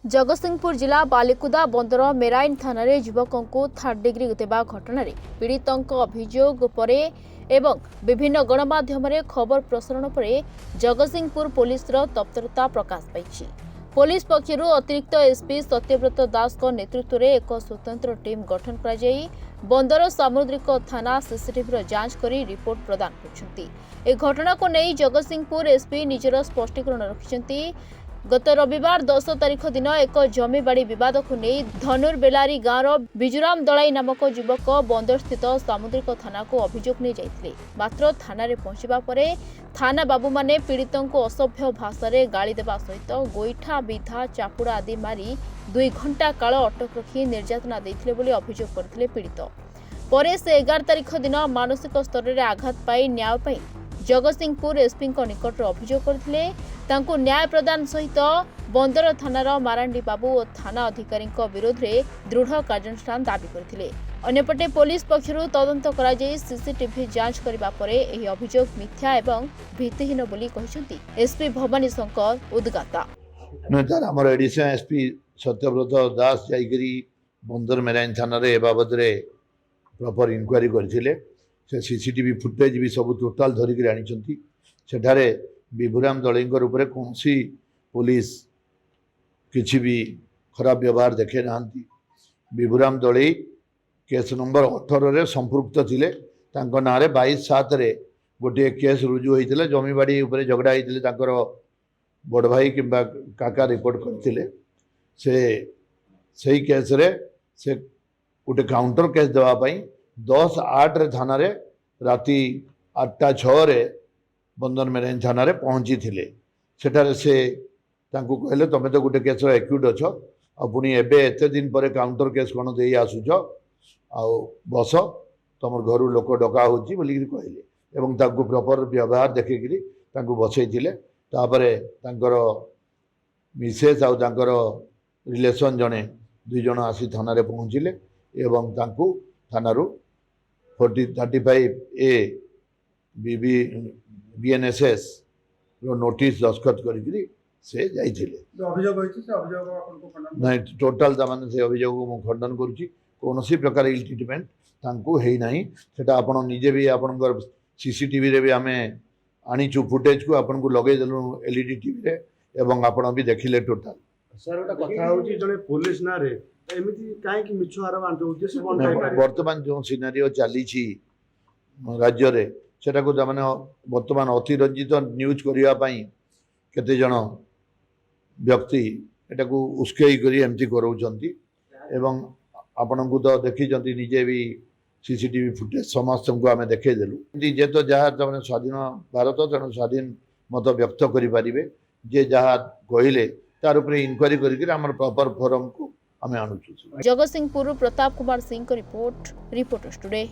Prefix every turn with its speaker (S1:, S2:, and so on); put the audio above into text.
S1: जगतसिंहपुर जिला बालिकुदा बंदर मेराइन थाना युवकों को थर्ड डिग्री देवा घटना पीड़ितों अभियोग पर एवं विभिन्न गणमाध्यम खबर प्रसारण पर जगतसिंहपुर पुलिस तत्परता प्रकाश पाई। पुलिस पक्षर अतिरिक्त एसपी सत्यव्रत दास नेतृत्व में एक स्वतंत्र टीम गठन कर बंदर सामुद्रिक थाना सीसीटीवी जांच कर रिपोर्ट प्रदान कर घटना को नहीं जगतसिंहपुर एसपी निजर स्पष्टीकरण रखिंट। गत रविवार 10 तारिख दिन एक जमीबाड़ी विवाद को नहीं धनुर्बेलारी गाँव बिजुराम दलाई नामक युवक बंदर स्थित सामुद्रिक थाना को अभियोग नहीं जाइथिले। मात्र थाना रे पहुंचबा परे थाना बाबू माने पीड़ितों को असभ्य भाषा रे गाली देवा सहित गोईठा विधा चापुड़ा आदि मारी 2 घंटा काल अटक रखी निर्यातना देथिले बोली अभियोग करथिले पीड़ित। परे से 11 तारिख दिन मानसिक स्तर रे आघात पाई न्याय पाई जगतसिंहपुर एसपी निकट अभियोग करथिले। तांको न्याय प्रदान सहित बंदर थानार मारांडी बाबू और थाना अधिकारी विरोध में दृढ़ कार्यानुष्ठान दाबी करथिले। अन्यपटे पुलिस पक्षरु तदंत करा जाई सीसीटीवी जांच करिबा परे एही अभियोग मिथ्या एवं भित्तिहीन बोली कहिसंती एसपी भवानी शंकर उद्गाता।
S2: नतार हमर एडिशन एसपी सत्यव्रत दास जाईकरी बंदर मेराइन थाना रे ए बाबद रे प्रॉपर इंक्वायरी करथिले। से सीसीटीवी फुटेज भी सब टोटाल धरिक आनी सेठारे विभुराम दलईंकर उपरे कौनसी पुलिस किसी भी खराब व्यवहार देखे ना। विभुराम दलई केस नंबर 18 रे संपृक्त थिले। तांको नारे 22/7 रे गोटे केस रुजु होइतिले। जमीबाड़ी उपरे झगड़ा होइतिले। तांकर बड़ भाई किंबा काका रिपोर्ट करथिले। से केस रे से गोटे काउंटर केस देवा पई 10/8 रे थाना रे राति 8:06 रे बंदर मेराइन थाना रे पहुंची थिले। सेठारे से तांको कहले तमे तो गोटे केस एक्यूट अछ पुणी एबे एते दिन पर काउंटर केस कोन देई आसुछ आ बस तमर घर लोक डका होची बोली कहले एवं तांको प्रॉपर व्यवहार देखिकरी तांको बसई थिले। तापरे तांकर मिसेस आ तांकर रिलेशन जने 2 जण आसी थाना रे पहुंचिले एवं तांको थानारू 35A BNSS रो नोटिस दस्खत करी से जाइथिले। नहीं टोटाल ताମାନେ से अभियोग मु खंडन करूची। कोनोसी प्रकार इल ट्रीटमेंट तांको हेई नाही। सेटा आपण निजे भी आपनकर सीसीटीवी रे भी हमें आनीचु फुटेज को आपन को लगे देलु एलईडी टीवी रे एवं आपण भी देखिले टोटाल।
S3: सर ओटा कथा होची जने पुलिस ना रे एमिति काहे कि मिछु आरो बांटो उद्देश्य कोन काय
S2: वर्तमान जो सिनेरियो चली छी राज्य रे सेटा को ताମାନେ वर्तमान अतिरंजित न्यूज करिया पई केते जण व्यक्ति एटा को उस्केई करी एमती करौचंती एवं आपन को तो देखि जंती निजे भी सीसीटीवी फुटेज समस्त को हमें देखे देलु। जे तो जहा ताମାନେ स्वाधीन भारत तेणु स्वाधीन मत व्यक्त करि परिबे। जे जहा कहिले तार उपरे इंक्वायरी करिक हमर प्रॉपर फोरम को हमें आणुछु।
S1: जगतसिंहपुर प्रताप कुमार सिंह को रिपोर्ट रिपोर्टर्स टुडे।